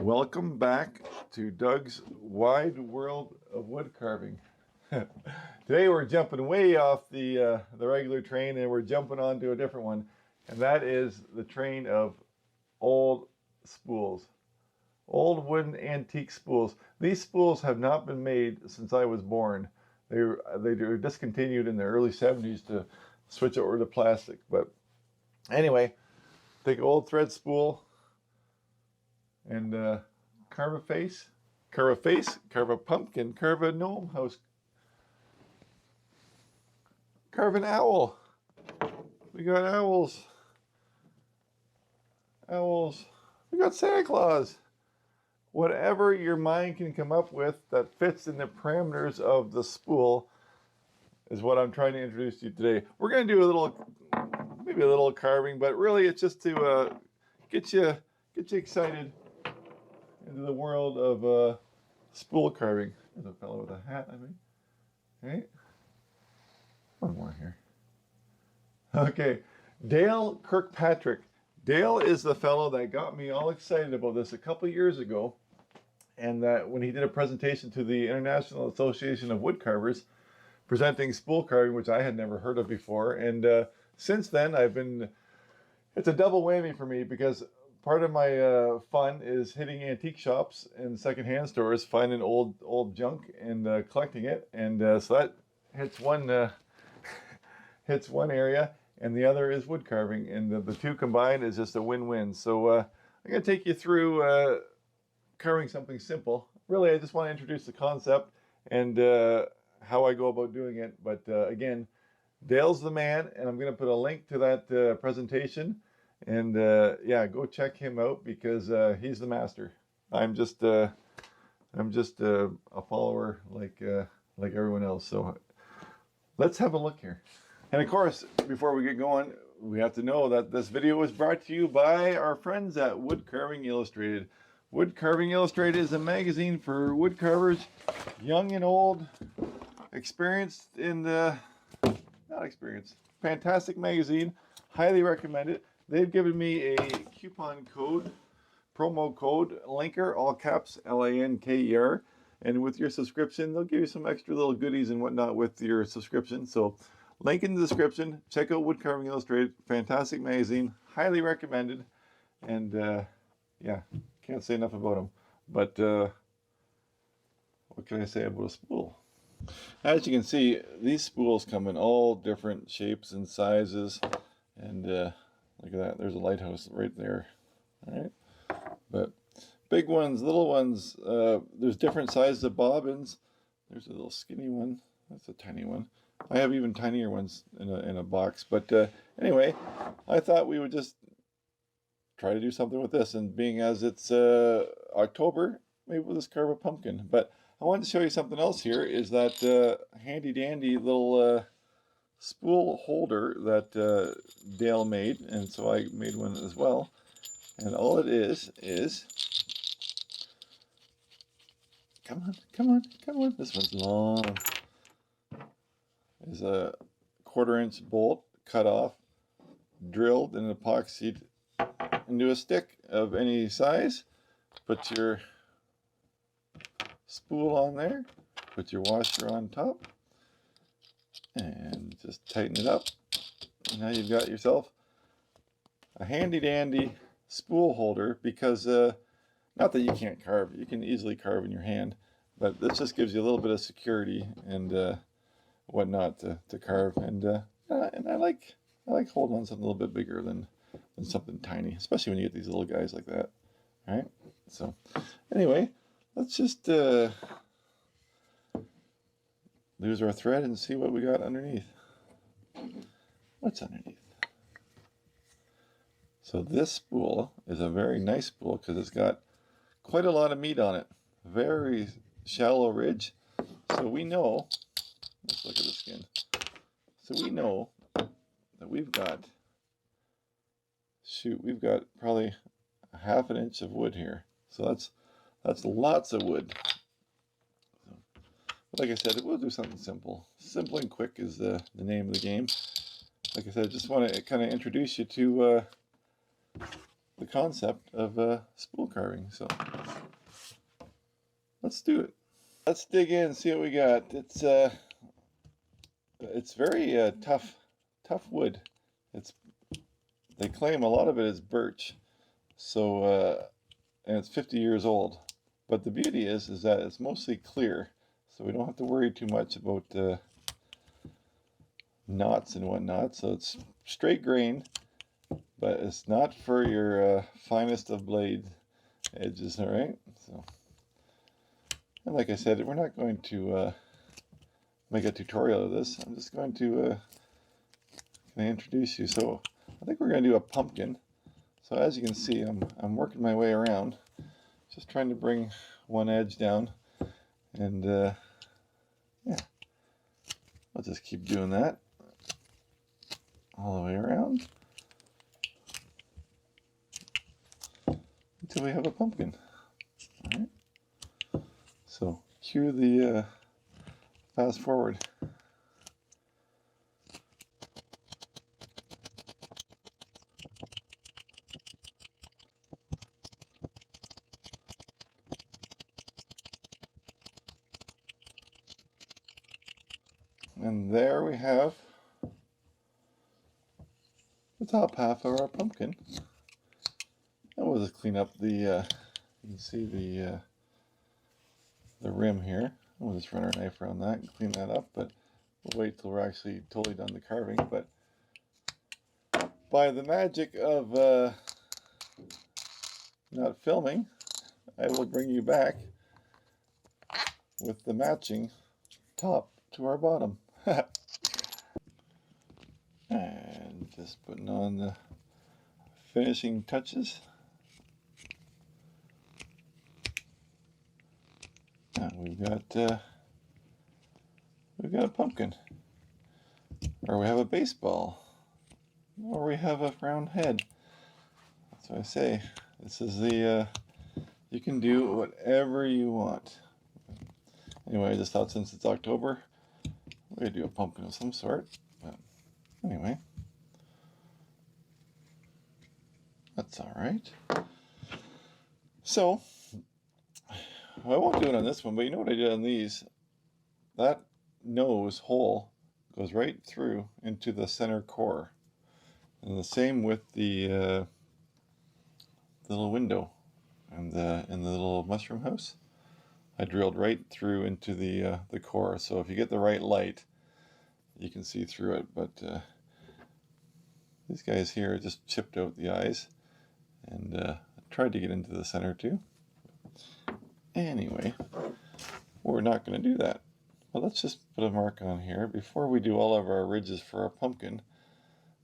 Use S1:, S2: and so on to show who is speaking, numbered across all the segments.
S1: Welcome back to Doug's Wide World of Wood Carving. Today we're jumping way off the regular train and we're jumping onto a different one, and that is the train of old spools. Old wooden antique spools. These spools have not been made since I was born. They were discontinued in the early 70s to switch over to plastic. But anyway, take an old thread spool and carve a face, carve a pumpkin, carve a gnome house, carve an owl. We got owls. We got Santa Claus. Whatever your mind can come up with that fits in the parameters of the spool is what I'm trying to introduce to you today. We're going to do maybe a little carving, but really it's just to get you excited into the world of spool carving. There's a fellow with a hat, I think. Right? One more here. Okay, Dale Kirkpatrick. Dale is the fellow that got me all excited about this a couple years ago, and that when he did a presentation to the International Association of Woodcarvers, presenting spool carving, which I had never heard of before, and since then it's a double whammy for me because part of my fun is hitting antique shops and secondhand stores, finding old junk and collecting it, and so that hits one area, and the other is wood carving, and the two combined is just a win-win. So I'm going to take you through carving something simple. Really, I just want to introduce the concept and how I go about doing it. But again, Dale's the man, and I'm going to put a link to that presentation. And yeah, go check him out because he's the master. I'm just a follower like everyone else. So let's have a look here. And of course, before we get going, we have to know that this video was brought to you by our friends at Wood Carving Illustrated. Wood Carving Illustrated is a magazine for wood carvers, young and old, experienced and not experienced. Fantastic magazine. Highly recommend it. They've given me a coupon code, promo code, Linker, all caps, LANKER. And with your subscription, they'll give you some extra little goodies and whatnot with your subscription. So link in the description. Check out Wood Carving Illustrated. Fantastic magazine. Highly recommended. And yeah, can't say enough about them. But what can I say about a spool? As you can see, these spools come in all different shapes and sizes. And look at that. There's a lighthouse right there. All right. But big ones, little ones, there's different sizes of bobbins. There's a little skinny one. That's a tiny one. I have even tinier ones in a box. But anyway, I thought we would just try to do something with this. And being as it's October, maybe we'll just carve a pumpkin. But I wanted to show you something else here, is that handy dandy little spool holder that Dale made. And so I made one as well. And all it is come on. This one's long. Is a 1/4-inch bolt cut off, drilled and epoxied into a stick of any size. Put your spool on there. Put your washer on top. And just tighten it up. And now you've got yourself a handy dandy spool holder, because not that you can't carve, you can easily carve in your hand, but this just gives you a little bit of security and whatnot to carve, and I like holding on something a little bit bigger than something tiny, especially when you get these little guys like that. All right, so anyway, let's just lose our thread and see what we got underneath. What's underneath? So this spool is a very nice spool because it's got quite a lot of meat on it. Very shallow ridge. So we know, let's look at the skin. So we know that we've got probably a 1/2 inch of wood here. So that's lots of wood. So, but like I said, we'll do something simple. Simple and quick is the name of the game. Like I said, I just want to kind of introduce you to the concept of spool carving. So let's do it. Let's dig in and see what we got. It's very tough wood. They claim a lot of it is birch, so and it's 50 years old. But the beauty is that it's mostly clear, so we don't have to worry too much about knots and whatnot. So it's straight grain, but it's not for your finest of blade edges. All right. So, and like I said, we're not going to make a tutorial of this. I'm just going to introduce you. So I think we're going to do a pumpkin. So as you can see, I'm working my way around, just trying to bring one edge down, and yeah, I'll just keep doing that all the way around until we have a pumpkin. All right. So cue the fast forward. And there we have the top half of our pumpkin. And we'll just clean up the, you can see the rim here. We'll just run our knife around that and clean that up, but we'll wait till we're actually totally done the carving. But by the magic of not filming, I will bring you back with the matching top to our bottom. And just putting on the finishing touches. And we've got a pumpkin, or we have a baseball, or we have a round head. That's what I say. This is the you can do whatever you want. Anyway, I just thought since it's October, we're gonna do a pumpkin of some sort. But anyway, that's all right. So I won't do it on this one, but you know what I did on these? That nose hole goes right through into the center core, and the same with the little window and in the little mushroom house. I drilled right through into the core, so if you get the right light, you can see through it. But these guys here just chipped out the eyes, and I tried to get into the center too. Anyway, we're not going to do that. Well, let's just put a mark on here before we do all of our ridges for our pumpkin.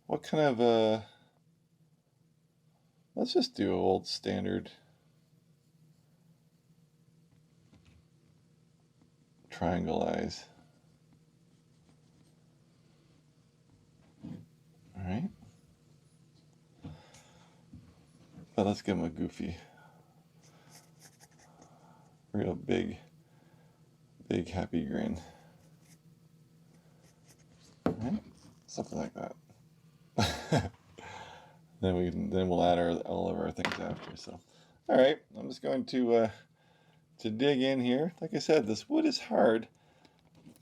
S1: What kind of let's just do old standard triangle eyes. All right. But let's give them a goofy, real big happy grin. All right, something like that. Then we'll add all of our things after. So, all right, I'm just going to dig in here. Like I said, this wood is hard.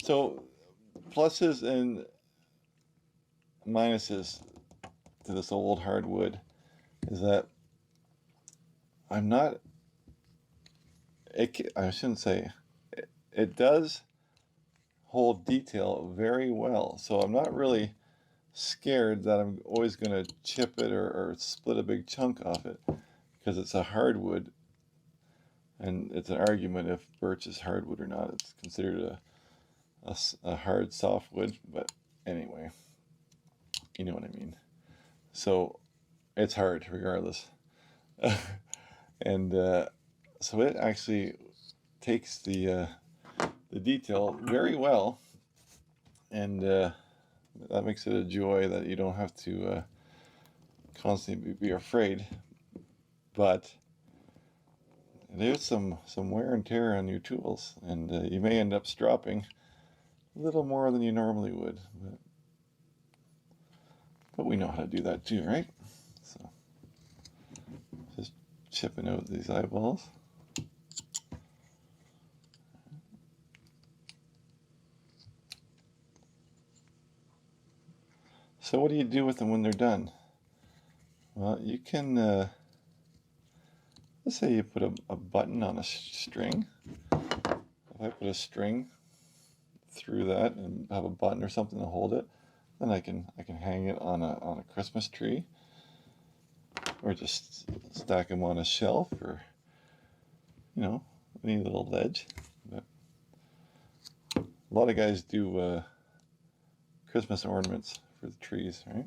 S1: So, pluses and minuses to this old hardwood is that I'm not. I shouldn't say. It does hold detail very well, so I'm not really scared that I'm always going to chip it or split a big chunk off it, because it's a hardwood, and it's an argument if birch is hardwood or not. It's considered a hard softwood, but anyway, you know what I mean. So it's hard regardless. And so it actually takes the detail very well, and that makes it a joy that you don't have to constantly be afraid. But there's some wear and tear on your tools, and you may end up stropping a little more than you normally would. But we know how to do that too, right? So chipping out these eyeballs. So what do you do with them when they're done? Well, you can, let's say you put a button on a string. If I put a string through that and have a button or something to hold it, then I can hang it on a Christmas tree, or just stack them on a shelf, or any little ledge. But a lot of guys do Christmas ornaments for the trees, right?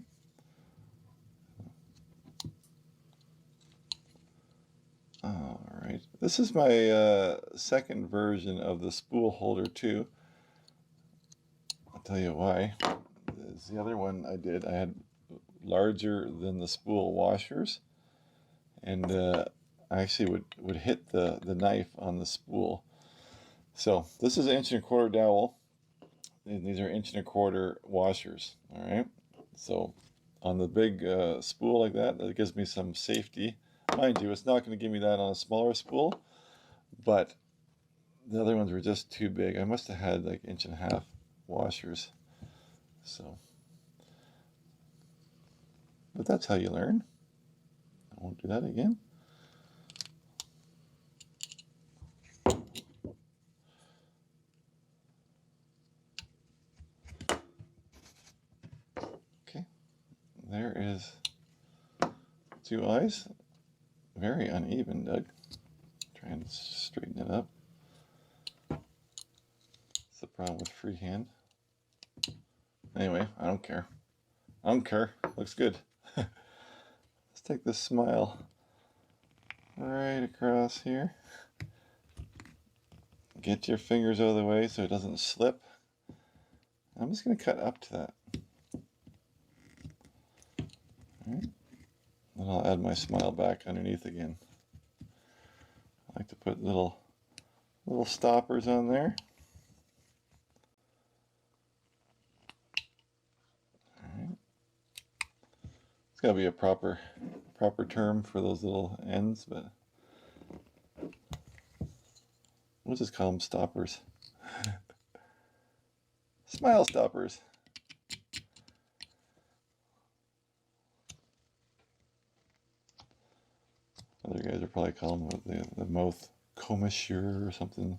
S1: All right, this is my second version of the spool holder too. I'll tell you why. The other one I had larger than the spool washers, and I actually would hit the knife on the spool. So this is an 1.25 dowel, and these are 1.25 washers. All right, so on the big spool like that gives me some safety. Mind you, it's not going to give me that on a smaller spool, but the other ones were just too big. I must have had like 1.5 washers. So, but that's how you learn. I won't do that again. Okay, there is 2 eyes. Very uneven, Doug. Try and straighten it up. That's the problem with freehand. Anyway, I don't care. I don't care. Looks good. Let's take this smile right across here. Get your fingers out of the way so it doesn't slip. I'm just going to cut up to that. All right. Then I'll add my smile back underneath again. I like to put little stoppers on there. All right. It's got to be a proper term for those little ends, but we'll just call them stoppers. Smile stoppers. Other guys are probably calling them the mouth commissure or something.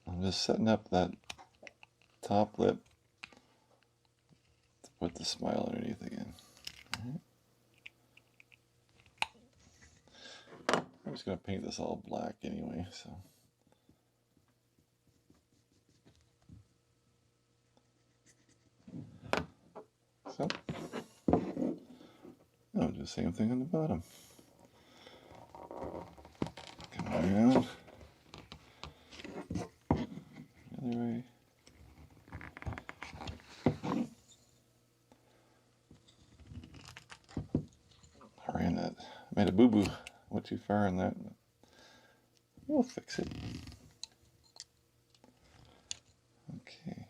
S1: I'm just setting up that top lip to put the smile underneath again. I'm just going to paint this all black anyway, so. I'll do the same thing on the bottom. Come around. The other way. I ran that. I made a boo-boo. Went too far on that. We'll fix it. Okay.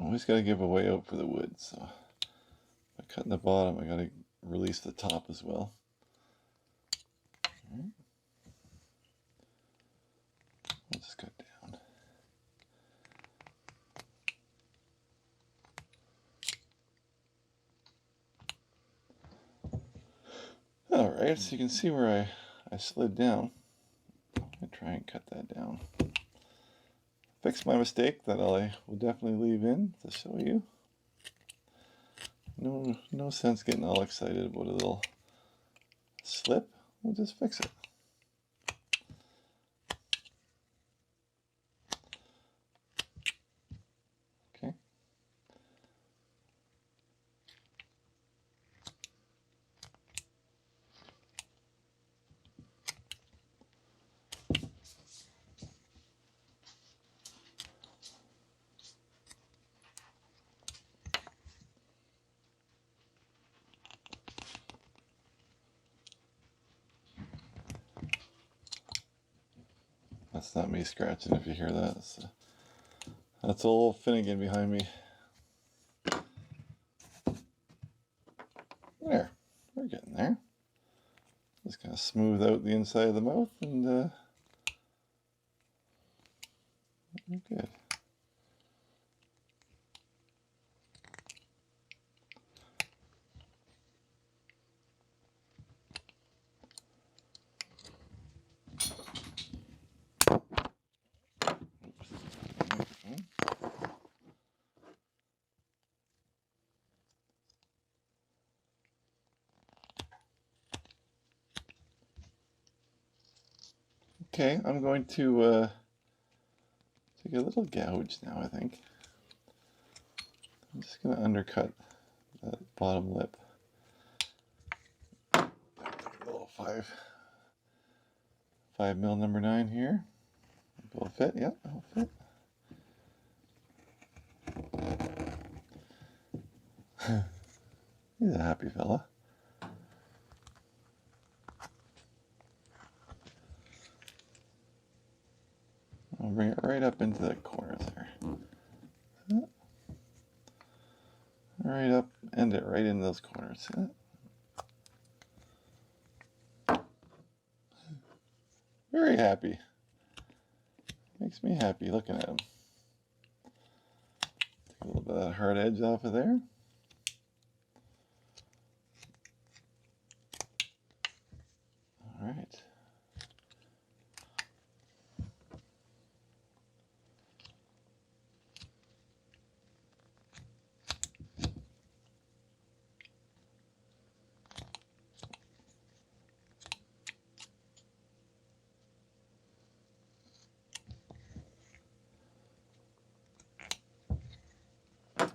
S1: Always got to give a way out for the wood, so by cutting the bottom, I got to release the top as well. All right. I'll just cut down. All right, so you can see where I slid down. I'm try and cut that down. Fix my mistake that I will definitely leave in to show you. No sense getting all excited about a little slip. We'll just fix it. Okay. That's not me scratching if you hear that. That's old Finnegan behind me. There, we're getting there. Just kind of smooth out the inside of the mouth and we're good. Okay, I'm going to take a little gouge now, I think. I'm just going to undercut that bottom lip. Take a little 5 mil number 9 here. Will it fit? Yeah, it'll fit. He's a happy fella. I'll bring it right up into the corners there. Right up, end it right in those corners. See that? Very happy. Makes me happy looking at him. Take a little bit of that hard edge off of there. All right.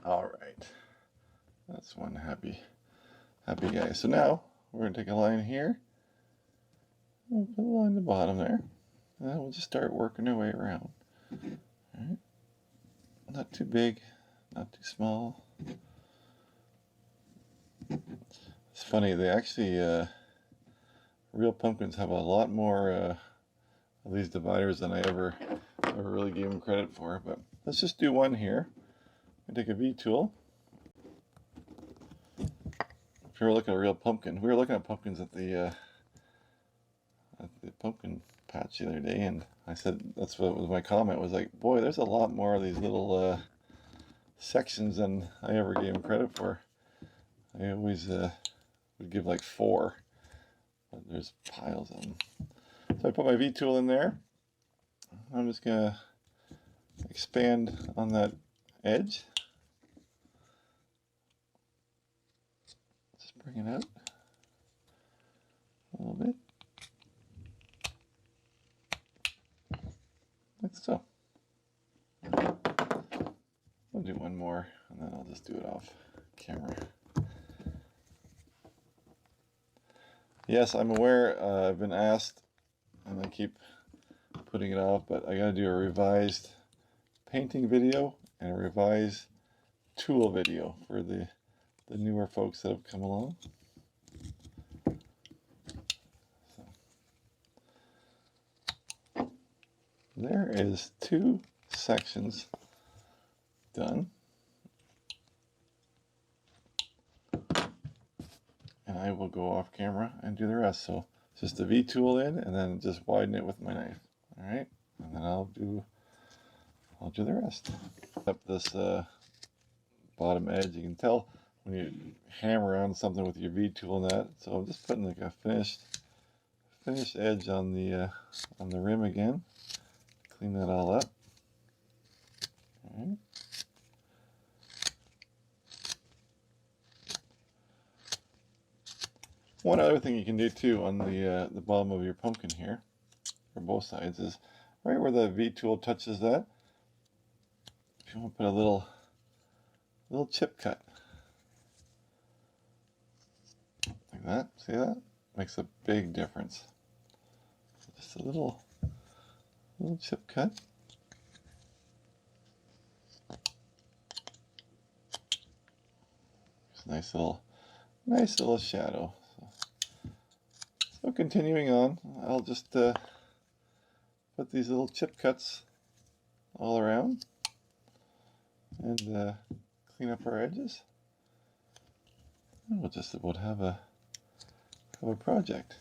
S1: All right, that's one happy guy. So now we're going to take a line here, we'll put a line in the bottom there, and then we'll just start working our way around. All right, not too big, not too small. It's funny, they actually real pumpkins have a lot more of these dividers than I ever really gave them credit for. But let's just do one here. I take a V-tool. If you were looking at a real pumpkin, we were looking at pumpkins at the pumpkin patch the other day, and I said, that's what was my comment, was like, boy, there's a lot more of these little sections than I ever gave them credit for. I always would give like 4, but there's piles of them. So I put my V-tool in there. I'm just gonna expand on that edge. Just bring it out a little bit, like so. I'll do one more, and then I'll just do it off camera. Yes, I'm aware, I've been asked, and I keep putting it off, but I gotta do a revised painting video and a revised tool video for the newer folks that have come along. So, there is 2 sections done. And I will go off camera and do the rest. So just the V-tool in, and then just widen it with my knife. All right, and then I'll do the rest. Up this bottom edge, you can tell when you hammer on something with your V-tool and that. So I'm just putting like a finished edge on the rim again. Clean that all up. All right. One other thing you can do too on the bottom of your pumpkin here, for both sides, is right where the V-tool touches that, if you want to put a little chip cut. Like that. See that? Makes a big difference. Just a little chip cut. Just nice little shadow. So continuing on, I'll just put these little chip cuts all around and clean up our edges. And we'll just about have a project.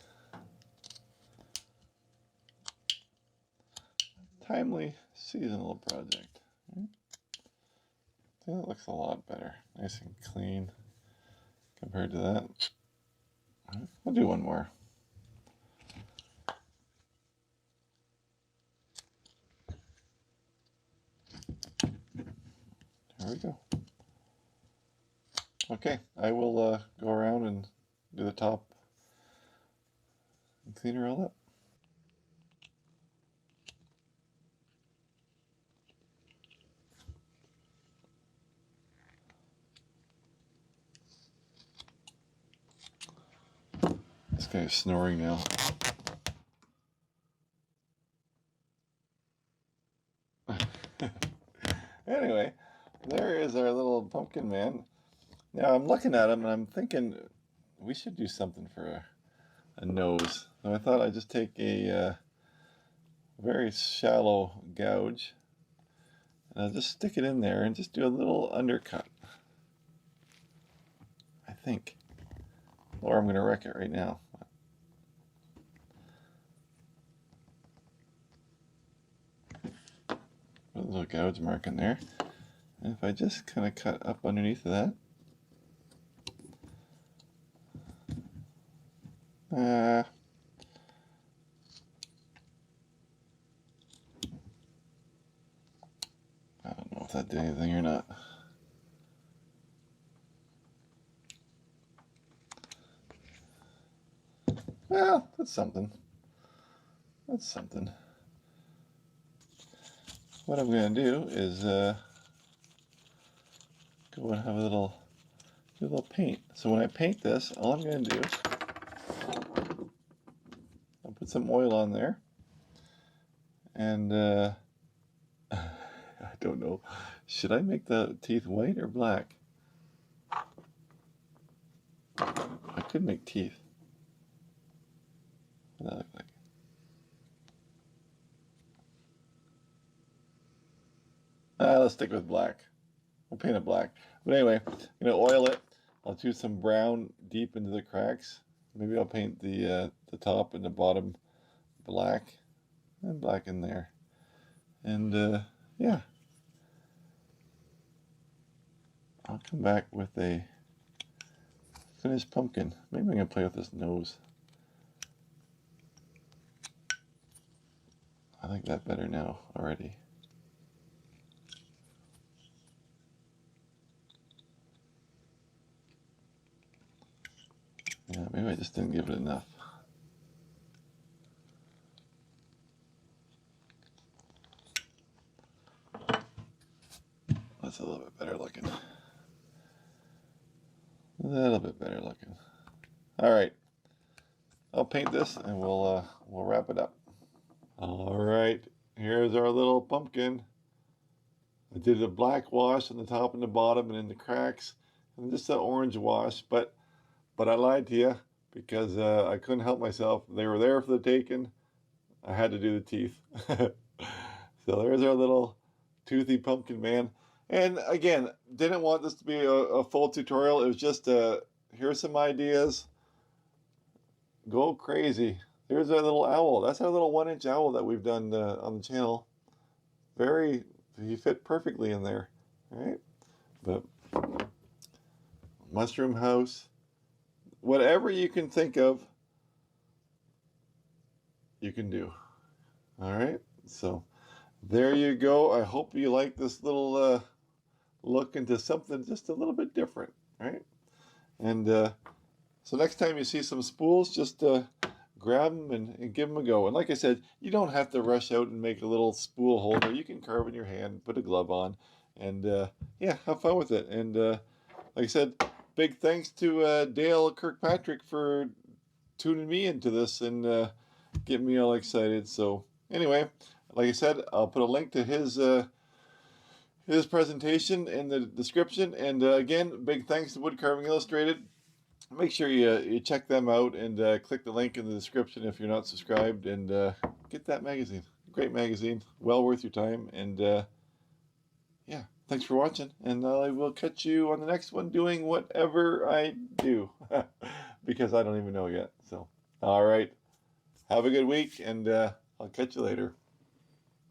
S1: Timely seasonal project. Right? I think that looks a lot better. Nice and clean compared to that. Right, we'll do one more. There we go. Okay, I will go around and do the top and clean her all up. This guy's snoring now. Anyway, there is our little pumpkin man. Now I'm looking at him and I'm thinking we should do something for a nose. So I thought I'd just take a very shallow gouge and I'll just stick it in there and just do a little undercut. I think. Or I'm going to wreck it right now. Put a little gouge mark in there. And if I just kind of cut up underneath of that. I don't know if that did anything or not. Well, that's something. That's something. What I'm going to do is go and have do a little paint. So when I paint this, all I'm going to do is I'll put some oil on there, and I don't know. Should I make the teeth white or black? I could make teeth. What does that look like? Let's stick with black. I'll paint it black. But anyway, I'm going to oil it. I'll do some brown deep into the cracks. Maybe I'll paint the top and the bottom black. And black in there. And yeah. I'll come back with a finished pumpkin. Maybe I'm going to play with this nose. I like that better now already. Yeah, maybe I just didn't give it enough. That's a little bit better looking. A little bit better looking. All right, I'll paint this and we'll wrap it up. All right, here's our little pumpkin. I did a black wash on the top and the bottom and in the cracks, and just an orange wash. But I lied to you because I couldn't help myself. They were there for the taking. I had to do the teeth. So there's our little toothy pumpkin man. And again, didn't want this to be a full tutorial. It was just here's some ideas. Go crazy. There's our little owl. That's our little 1-inch owl that we've done on the channel. He fit perfectly in there, right? But mushroom house, whatever you can think of, you can do. All right, so there you go. I hope you like this little look into something just a little bit different, right? And so next time you see some spools, just grab them and give them a go. And like I said, you don't have to rush out and make a little spool holder. You can carve in your hand, put a glove on, and yeah, have fun with it. And like I said, big thanks to Dale Kirkpatrick for tuning me into this and getting me all excited. So anyway, like I said, I'll put a link to his presentation in the description. And again, big thanks to Woodcarving Illustrated. Make sure you check them out and click the link in the description if you're not subscribed, and get that magazine. Great magazine. Well worth your time. And yeah, thanks for watching. And I will catch you on the next one doing whatever I do. Because I don't even know yet. So, all right. Have a good week, and I'll catch you later.